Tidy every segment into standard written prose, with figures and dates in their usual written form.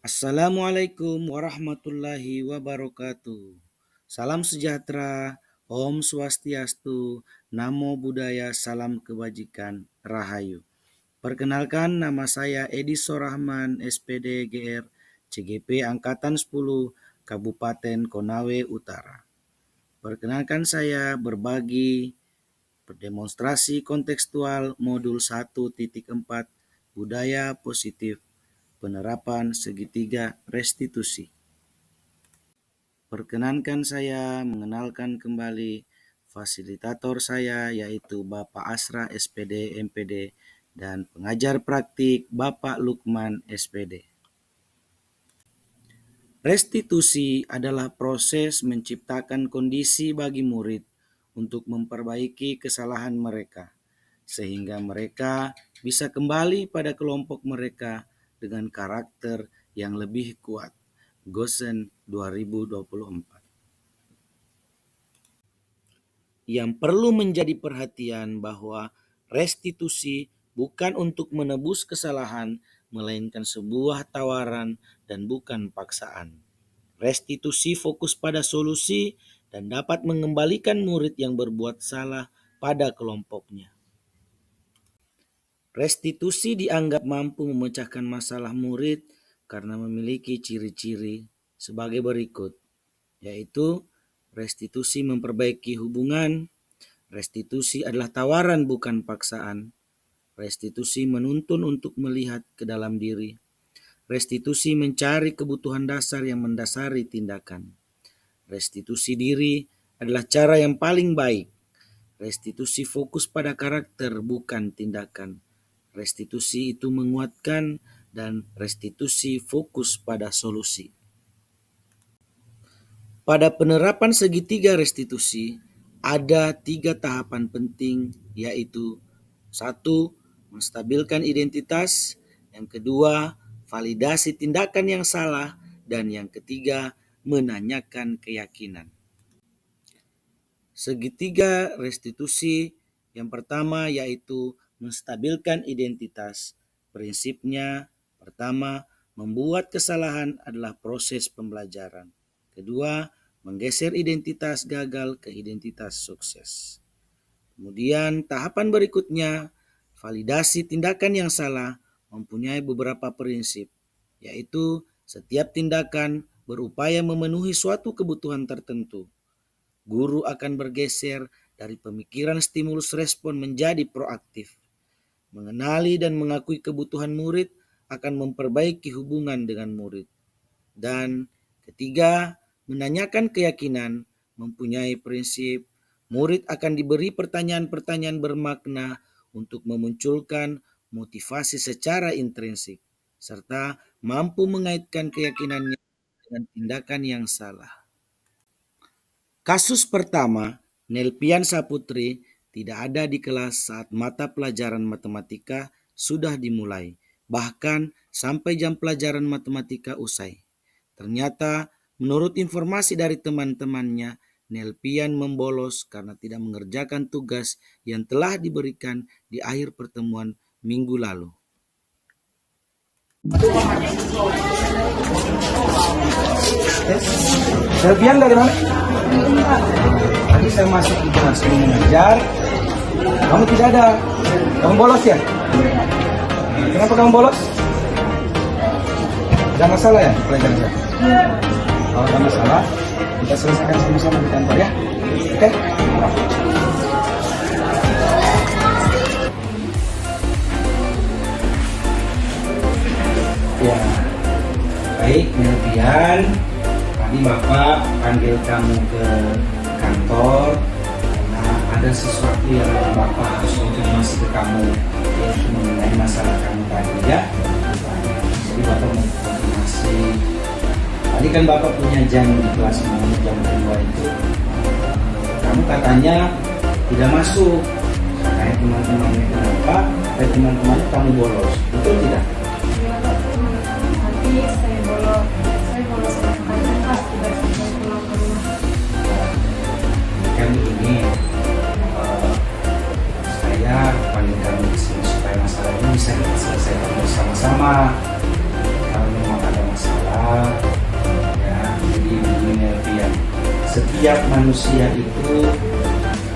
Assalamualaikum warahmatullahi wabarakatuh. Salam sejahtera, Om Swastiastu, Namo Buddhaya, Salam Kebajikan, Rahayu. Perkenalkan, nama saya Edi Sorahman, SPD GR, CGP Angkatan 10, Kabupaten Konawe Utara. Perkenalkan saya berbagi demonstrasi kontekstual modul 1.4 Budaya Positif Penerapan Segitiga Restitusi. Perkenankan saya mengenalkan kembali fasilitator saya, yaitu Bapak Asra SPD MPD dan pengajar praktik Bapak Lukman SPD. Restitusi adalah proses menciptakan kondisi bagi murid untuk memperbaiki kesalahan mereka, sehingga mereka bisa kembali pada kelompok mereka dengan karakter yang lebih kuat. Gosen 2024. Yang perlu menjadi perhatian bahwa restitusi bukan untuk menebus kesalahan, melainkan sebuah tawaran dan bukan paksaan. Restitusi fokus pada solusi dan dapat mengembalikan murid yang berbuat salah pada kelompoknya. Restitusi dianggap mampu memecahkan masalah murid karena memiliki ciri-ciri sebagai berikut, yaitu restitusi memperbaiki hubungan, restitusi adalah tawaran bukan paksaan, restitusi menuntun untuk melihat ke dalam diri, restitusi mencari kebutuhan dasar yang mendasari tindakan, restitusi diri adalah cara yang paling baik, restitusi fokus pada karakter bukan tindakan, restitusi itu menguatkan, dan restitusi fokus pada solusi. Pada penerapan segitiga restitusi, ada 3 tahapan penting, yaitu 1. Menstabilkan identitas, yang kedua, validasi tindakan yang salah, dan yang ketiga, menanyakan keyakinan. Segitiga restitusi yang pertama yaitu menstabilkan identitas. Prinsipnya, pertama, membuat kesalahan adalah proses pembelajaran. Kedua, menggeser identitas gagal ke identitas sukses. Kemudian tahapan berikutnya, validasi tindakan yang salah mempunyai beberapa prinsip, yaitu setiap tindakan berupaya memenuhi suatu kebutuhan tertentu. Guru akan bergeser dari pemikiran stimulus respon menjadi proaktif. Mengenali dan mengakui kebutuhan murid akan memperbaiki hubungan dengan murid. Dan ketiga, menanyakan keyakinan mempunyai prinsip murid akan diberi pertanyaan-pertanyaan bermakna untuk memunculkan motivasi secara intrinsik, serta mampu mengaitkan keyakinannya dengan tindakan yang salah. Kasus pertama, Nelpian Saputri tidak ada di kelas saat mata pelajaran matematika sudah dimulai, bahkan sampai jam pelajaran matematika usai. Ternyata, menurut informasi dari teman-temannya, Nelpian membolos karena tidak mengerjakan tugas yang telah diberikan di akhir pertemuan minggu lalu. Nelpian dari mana? Tadi saya masuk di kelas mengajar, kamu tidak ada. Kamu bolos ya? Kenapa kamu bolos? Ada masalah ya pelajaran saya? Kalau ada masalah, kita selesaikan sama-sama di kantor ya. Oke? Ya, baik Nelpian. Tadi Bapak panggil kamu ke kantor karena ada sesuatu yang Bapak harus konfirmasi ke kamu, yaitu mengenai masalah kamu tadi ya. Jadi Bapak mau konfirmasi. Tadi kan Bapak punya jam di kelas jam 2 itu, kamu katanya tidak masuk. Kayak teman-temannya kenapa? Kayak teman-temannya kamu bolos, betul tidak? Iya Pak, tadi saya bolos sama kakaknya pas tiba-tiba pulang ke rumah. Kan begini, saya panggil kamu di sini supaya masalah ini bisa kita selesaikan bersama-sama. Kalau memang ada masalah setiap manusia itu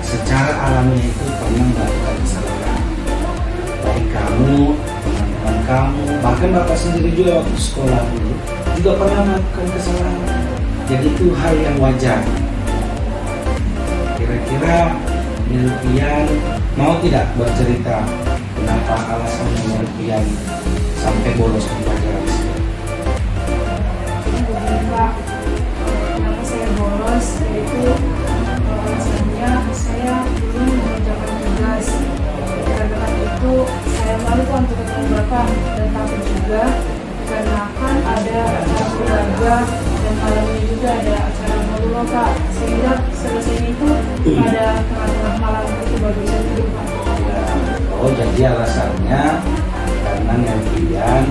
secara alamiah itu pernah melakukan kesalahan. Baik kamu, teman-teman kamu, bahkan bapak sendiri juga waktu sekolah dulu juga pernah melakukan kesalahan. Jadi itu hal yang wajar. Kira-kira Nilpian mau tidak bercerita kenapa alasannya Nilpian sampai bolos di pelajaran? Pak, kenapa saya bolos, yaitu alasannya saya belum mengerjakan tugas. Karena itu saya malu untuk ketemu Bapak, dan takut juga dikarenakan ada acara keluarga dan malamnya juga ada acara baru Pak, sehingga selesai itu pada tengah-tengah malam itu baru saya tidur Pak. Oh, jadi alasannya karena Nilpian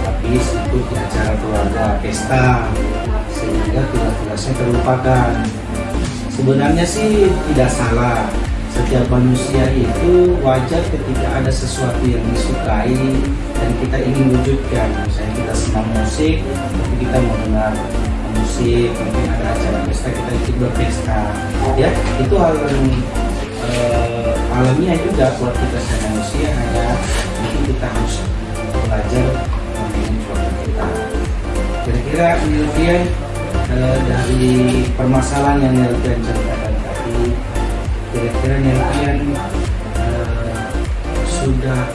habis ikut di acara keluarga pesta sehingga tugas-tugasnya terlupakan. Sebenarnya sih tidak salah. Setiap manusia itu wajar ketika ada sesuatu yang disukai dan kita ingin wujudkan. Misalnya kita senang musik, tapi kita mau dengar musik, mungkin ada acara pesta kita ikut berpesta. Ya, itu hal yang alamiah juga buat kita sebagai manusia. Hanya mungkin kita harus belajar memilih suatu kita. Kira-kira Nilpian dari permasalahan yang Nilpian ceritakan tadi, kira-kira Nilpian sudah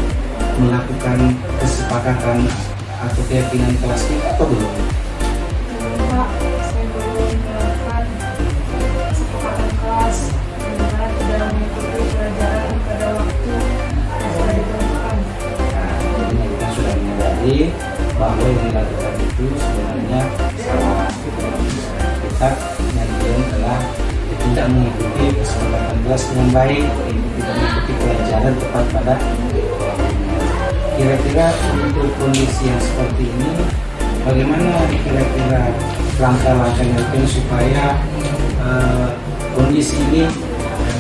melakukan kesepakatan atau keyakinan kelas kita atau belum? Pak, saya belum melakukan kesepakatan kelas dengan tidak mengikuti pelajaran pada waktu yang sudah ditentukan. Nah, jadi kita sudah menyadari bahwa yang dilakukan itu sebenarnya salah. Kita Nilpian telah tidak mengikuti kesepakatan kelas dengan baik, tidak mengikuti pelajaran tepat pada waktunya. Kira-kira untuk kondisi yang seperti ini, bagaimana kira-kira langkah-langkah Nilpian supaya kondisi ini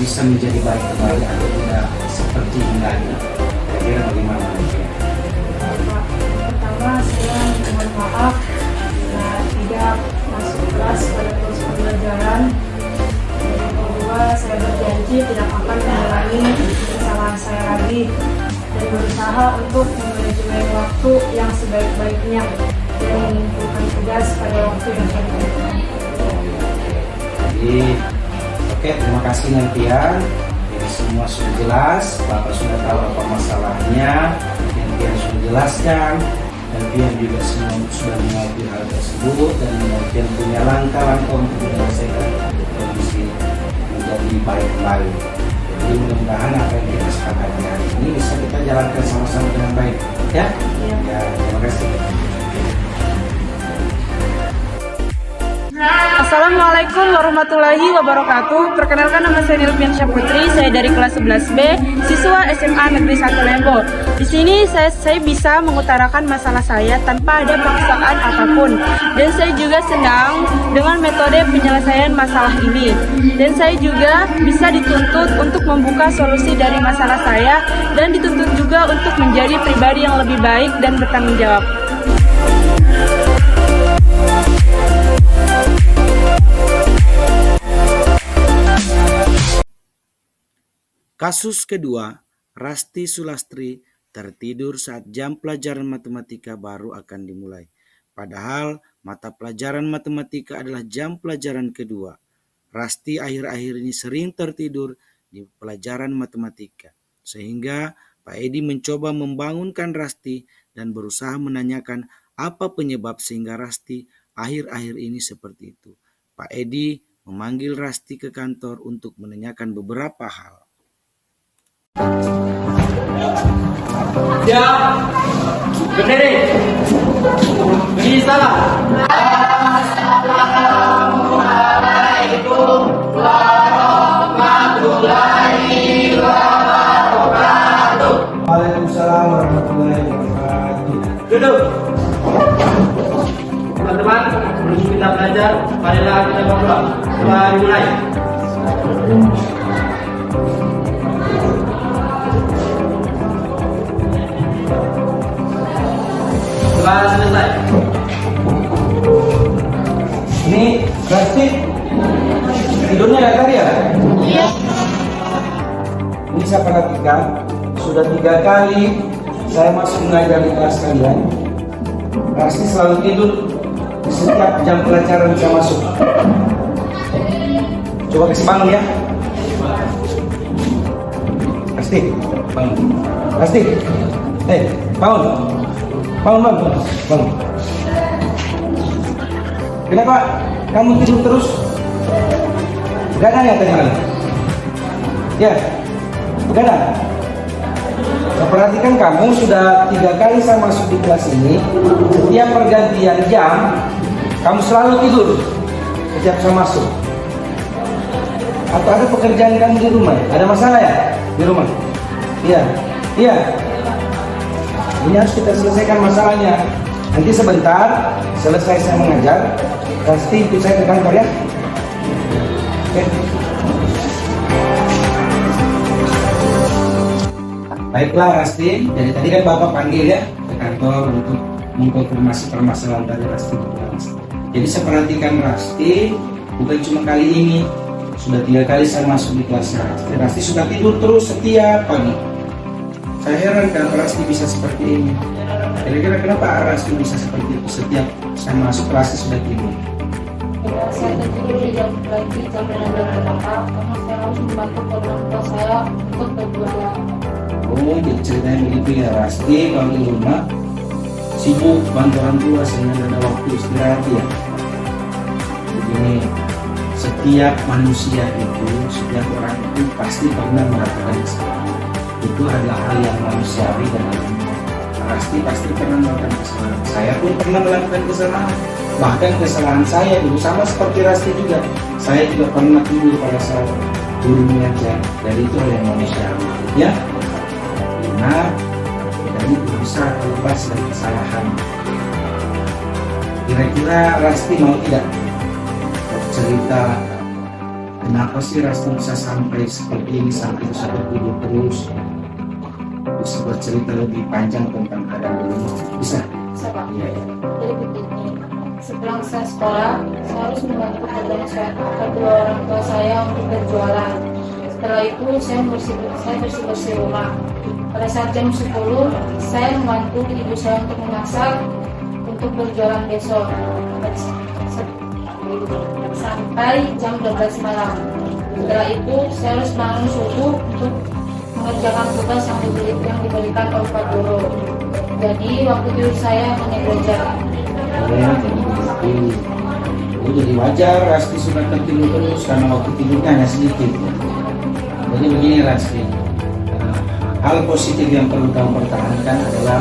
bisa menjadi baik kembali atau tidak seperti ini lagi? Kira-kira bagaimana Nilpian? Pak, pertama saya mohon maaf tidak masuk kelas pada proses pembelajaran. Yang kedua, saya berjanji tidak akan mengulangi kesalahan saya lagi dan berusaha untuk memanajemen waktu yang sebaik-baiknya dan mengumpulkan tugas pada waktu yang saya tentukan. Jadi, oke, terima kasih Nilpian. Ini semua sudah jelas, Bapak sudah tahu apa masalahnya, Nilpian sudah jelaskan, Nilpian juga semua sudah mengerti hal tersebut dan Nilpian punya langkah-langkah untuk menyelesaikan kondisi menjadi baik kembali. Jadi mudah-mudahan apa yang kita sepakati hari ini bisa kita jalankan sama-sama dengan baik. Ya, ya, terima kasih. Assalamualaikum warahmatullahi wabarakatuh. Perkenalkan, nama saya Nilpian Syaputri. Saya dari kelas 11B, siswa SMA Negeri 1 Lembo. Di sini saya bisa mengutarakan masalah saya tanpa ada paksaan apapun. Dan saya juga senang dengan metode penyelesaian masalah ini. Dan saya juga bisa dituntut untuk membuka solusi dari masalah saya dan dituntut juga untuk menjadi pribadi yang lebih baik dan bertanggung jawab. Kasus kedua, Rasti Sulastri tertidur saat jam pelajaran matematika baru akan dimulai. Padahal mata pelajaran matematika adalah jam pelajaran kedua. Rasti akhir-akhir ini sering tertidur di pelajaran matematika. Sehingga Pak Edi mencoba membangunkan Rasti dan berusaha menanyakan apa penyebab sehingga Rasti akhir-akhir ini seperti itu. Pak Edi memanggil Rasti ke kantor untuk menanyakan beberapa hal. Siap, berdiri, berdiri salam. Assalamualaikum warahmatullahi wabarakatuh. Waalaikumsalam warahmatullahi wabarakatuh. Duduk. Teman-teman, sebelum kita belajar, marilah kita berdoa. Mulai mulai. Setelah selesai. Ini Rasti Tidurnya ya tadi ya? Iya. Ini saya perhatikan, sudah 3 kali saya masuk mengajar di kelas kalian. Pasti selalu tidur di setiap jam pelajaran saya masuk. Coba kasih bangun ya. Pasti, bangun. Pasti. Bangun. Bangun. Kenapa kamu tidur terus? Gak ada yang tanya lagi? Ya, gak ada. Saya perhatikan kamu sudah 3 kali saya masuk di kelas ini. Setiap pergantian jam, kamu selalu tidur setiap saya masuk. Atau ada pekerjaan kamu di rumah? Ada masalah ya di rumah? Iya. Ini harus kita selesaikan masalahnya. Nanti sebentar selesai saya mengajar, pasti ikut saya ke kantor ya. Oke. Baiklah Rasti, jadi tadi kan Bapak panggil ya ke kantor untuk mengkonfirmasi permasalahan dari Rasti. Jadi saya perhatikan Rasti, bukan cuma kali ini, sudah 3 kali saya masuk di kelas Rasti. Rasti sudah tidur terus setiap pagi. Saya heran kenapa Rasti bisa seperti ini. Kira-kira kenapa Rasti bisa seperti itu? Setiap saya masuk Rasti sudah tidur. Saya tidur di jam pagi jam 6 karena saya harus membantu orang tua saya untuk berjualan. Oh, jadi ceritanya begitu ya Rasti, kalau di rumah sibuk bantu orang tua sehingga ada waktu istirahat ya. Begini, setiap manusia itu, setiap orang itu pasti pernah melakukan kesalahan. Itu adalah hal yang manusiawi dan alami. Rasti pasti pernah melakukan kesalahan. Saya pun pernah melakukan kesalahan. Bahkan kesalahan saya dulu sama seperti Rasti juga. Saya juga pernah tidur pada saat guru mengajar. Jadi itu hal yang manusiawi. Ya, karena kita ini berusaha lepas dari kesalahan. Kira-kira Rasti mau tidak cerita kenapa sih Rasti bisa sampai seperti ini, sampai bisa tidur terus? Bisa bercerita lebih panjang tentang keadaan ini? Bisa? Bisa Pak. Jadi begini, setelah saya sekolah, saya harus membantu kedua orang tua saya untuk berjualan. Setelah itu saya bersih rumah. Pada saat jam 10, saya membantu ibu saya untuk memasak untuk berjualan besok sampai jam 12 malam. Setelah itu saya harus bangun subuh untuk mengerjakan tugas yang diberikan oleh Pak Guru. Jadi waktu tidur saya hanya 2 jam. Jadi wajar Rasti sudah tertidur terus karena waktu tidurnya hanya sedikit. Jadi begini Rasti, hal positif yang perlu kamu pertahankan adalah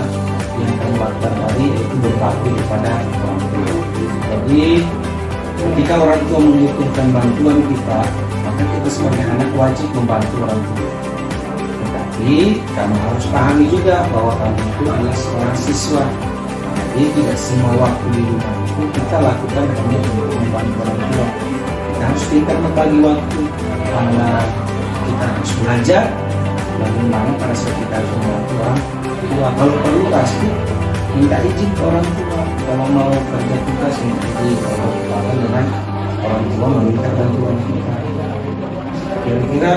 yang kamu lakukan tadi, yaitu berbakti kepada orang tua. Jadi ketika orang tua membutuhkan bantuan kita, maka kita sebagai anak wajib membantu orang tua. Tetapi kamu harus pahami juga bahwa kamu itu adalah seorang siswa. Jadi tidak semua waktu di rumah itu kita lakukan hanya untuk membantu orang tua. Kita harus pintar membagi waktu, karena kita harus belajar bagaimana pada saat kita harus membantu orang tua. Kalau perlu pasti minta izin ke orang tua. Kalau mau kerja tugas minta izin ke orang tua, dengan orang tua meminta bantuan kita. Kira-kira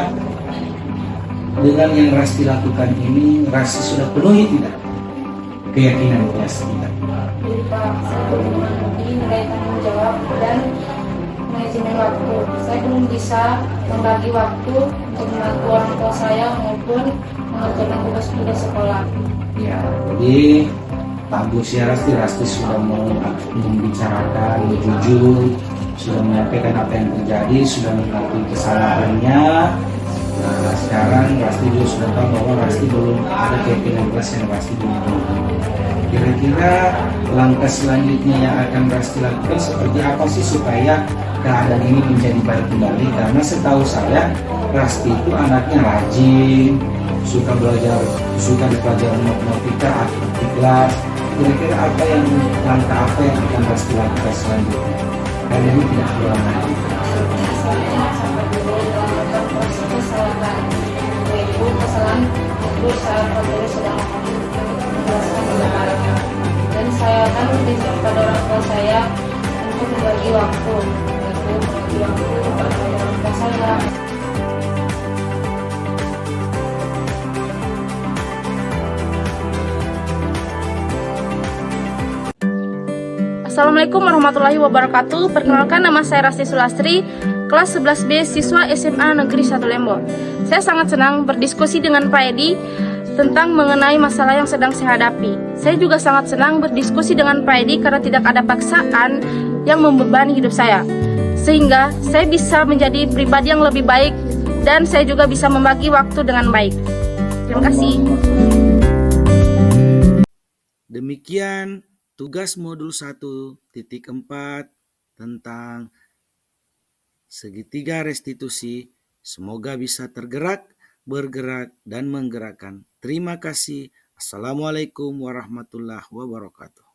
dengan yang Rasti lakukan ini, Rasti sudah penuhi tidak keyakinan Rasti tidak? Jadi Pak, saya belum memenuhi nilai tanggung jawab dan manajemen waktu. Saya belum bisa membagi waktu untuk membantu orang tua saya maupun mengerjakan tugas-tugas sekolah. Ya, jadi bagus ya Rasti sudah mau membicarakan jujur, sudah menyampaikan apa yang terjadi, sudah mengakui kesalahannya. Nah, sekarang Rasti juga sudah tahu bahwa Rasti belum ada keyakinan kelas yang Rasti belum. Kira-kira langkah selanjutnya yang akan Rasti lakukan seperti apa sih supaya keadaan ini menjadi baik kembali? Karena setahu saya Rasti itu anaknya rajin, suka belajar, suka di pelajaran matematika, aktif di kelas. Kira-kira langkah apa yang akan Rasti lakukan selanjutnya? Karena ini tidak berulang lagi. Saya sampai dulu dalam proses kesalahan, yaitu kesalahan itu saat Pak Guru sedang menjelaskan kebenarannya. Dan saya akan meminta kepada orang tua saya untuk membagi waktu, yaitu yang kepada orang tua saya. Assalamualaikum warahmatullahi wabarakatuh. Perkenalkan, nama saya Rasti Sulastri, kelas 11B, siswa SMA Negeri 1 Lembo. Saya sangat senang berdiskusi dengan Pak Edi tentang mengenai masalah yang sedang saya hadapi. Saya juga sangat senang berdiskusi dengan Pak Edi karena tidak ada paksaan yang membebani hidup saya. Sehingga saya bisa menjadi pribadi yang lebih baik dan saya juga bisa membagi waktu dengan baik. Terima kasih. Demikian tugas modul 1.4 tentang segitiga restitusi. Semoga bisa tergerak, bergerak, dan menggerakkan. Terima kasih. Assalamualaikum warahmatullahi wabarakatuh.